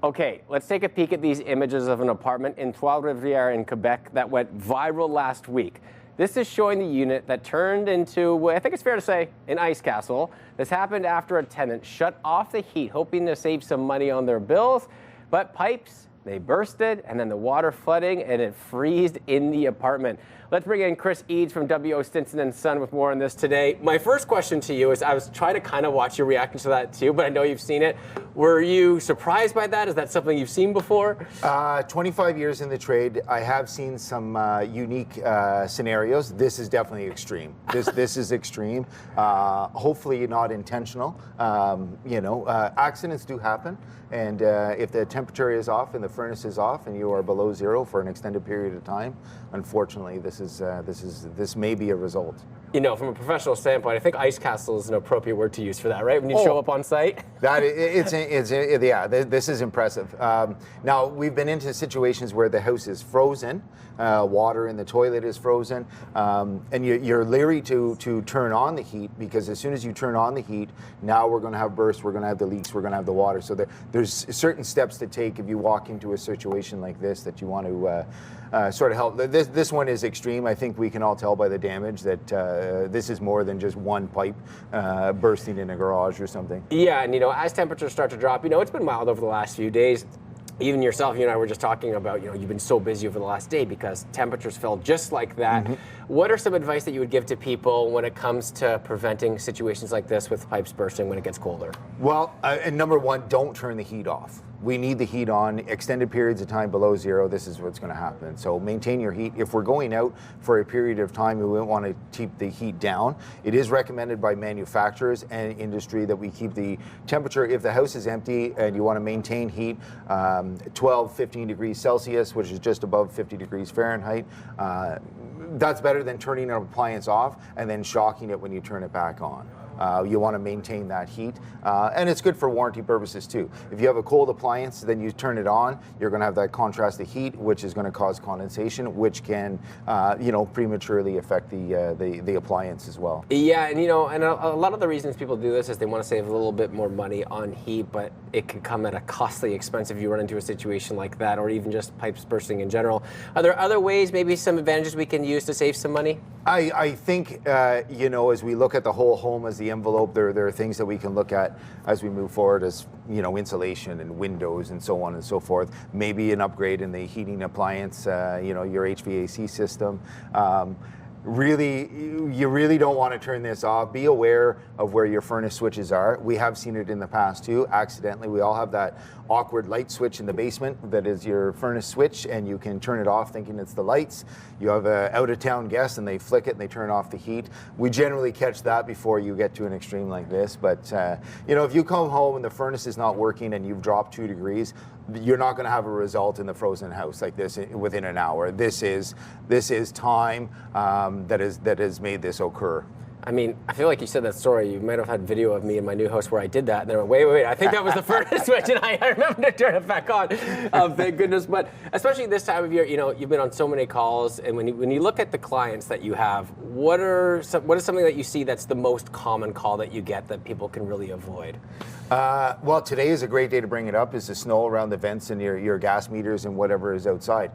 Okay, let's take a peek at these images of an apartment in Trois-Rivières in Quebec that went viral last week. This is showing the unit that turned into, I think it's fair to say, an ice castle. This happened after a tenant shut off the heat, hoping to save some money on their bills, but pipes, they bursted, and then the water flooding, and it freezed in the apartment. Let's bring in Chris Eades from Stinson Son with more on this today. My first question to you is, I was trying to kind of watch your reaction to that too, but I know you've seen it. Were you surprised by that? Is that something you've seen before? 25 years in the trade, I have seen some unique scenarios. This is definitely extreme. This is extreme. Hopefully not intentional. Accidents do happen, and if the temperature is off and the furnace is off and you are below zero for an extended period of time, unfortunately, this may be a result. You know, from a professional standpoint, I think ice castle is an appropriate word to use for that, right? When you show up on site. This is impressive. Now, we've been into situations where the house is frozen, water in the toilet is frozen, and you're leery to turn on the heat, because as soon as you turn on the heat, now we're going to have bursts, we're going to have the leaks, we're going to have the water. So there's certain steps to take if you walk into a situation like this that you want to sort of help. This one is extreme. I think we can all tell by the damage that this is more than just one pipe bursting in a garage or something. Yeah, and as temperatures start to drop, it's been mild over the last few days. Even yourself, you and I were just talking about, you've been so busy over the last day because temperatures fell just like that. Mm-hmm. What are some advice that you would give to people when it comes to preventing situations like this with pipes bursting when it gets colder? Well, and number one, don't turn the heat off. We need the heat on. Extended periods of time below zero, this is what's going to happen. So maintain your heat. If we're going out for a period of time, we won't want to keep the heat down. It is recommended by manufacturers and industry that we keep the temperature, if the house is empty and you want to maintain heat, 12, 15 degrees Celsius, which is just above 50 degrees Fahrenheit. That's better than turning an appliance off and then shocking it when you turn it back on. You want to maintain that heat, and it's good for warranty purposes too. If you have a cold appliance, then you turn it on, you're going to have that contrasted heat, which is going to cause condensation, which can, prematurely affect the appliance as well. Yeah, and and a lot of the reasons people do this is they want to save a little bit more money on heat, but it can come at a costly expense if you run into a situation like that, or even just pipes bursting in general. Are there other ways, maybe some advantages we can use to save some money? I think, as we look at the whole home as the envelope, there are things that we can look at as we move forward, as insulation and windows and so on and so forth. Maybe an upgrade in the heating appliance, your HVAC system. You really don't want to turn this off. Be aware of where your furnace switches are. We have seen it in the past too, accidentally. We all have that awkward light switch in the basement that is your furnace switch, and you can turn it off thinking it's the lights. You have an out-of-town guest and they flick it and they turn off the heat. We generally catch that before you get to an extreme like this. But if you come home and the furnace is not working and you've dropped 2 degrees, you're not going to have a result in the frozen house like this within an hour. This is time that has made this occur. I mean, I feel like you said that story. You might have had video of me in my new house where I did that. And they were, wait, I think that was the furnace switch, and I remember to turn it back on. Thank goodness. But especially this time of year, you've been on so many calls, and when you look at the clients that you have, what is something that you see that's the most common call that you get that people can really avoid? Well, today is a great day to bring it up, is the snow around the vents and your gas meters and whatever is outside.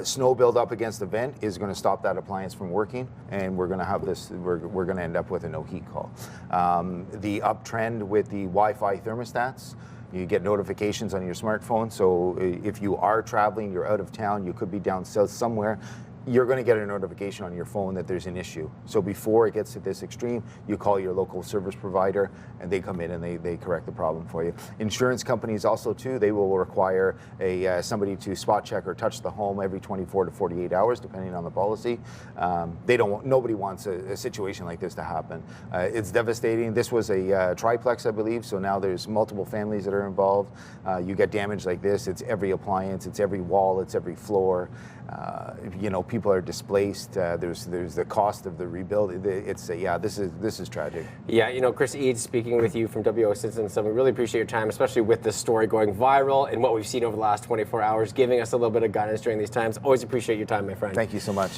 Snow build up against the vent is going to stop that appliance from working, and we're going to have this, we're going to end up with a no heat call. The uptrend with the Wi-Fi thermostats, you get notifications on your smartphone, so if you are traveling, you're out of town, you could be down south somewhere, you're going to get a notification on your phone that there's an issue. So before it gets to this extreme, you call your local service provider and they come in and they correct the problem for you. Insurance companies also too, they will require somebody to spot check or touch the home every 24 to 48 hours, depending on the policy. Nobody wants a situation like this to happen. It's devastating. This was a triplex, I believe, so now there's multiple families that are involved. You get damage like this, it's every appliance, it's every wall, it's every floor. People are displaced. There's the cost of the rebuild. This is tragic. Yeah, Chris Eades speaking with you from Stinson Son. We really appreciate your time, especially with this story going viral and what we've seen over the last 24 hours, giving us a little bit of guidance during these times. Always appreciate your time, my friend. Thank you so much.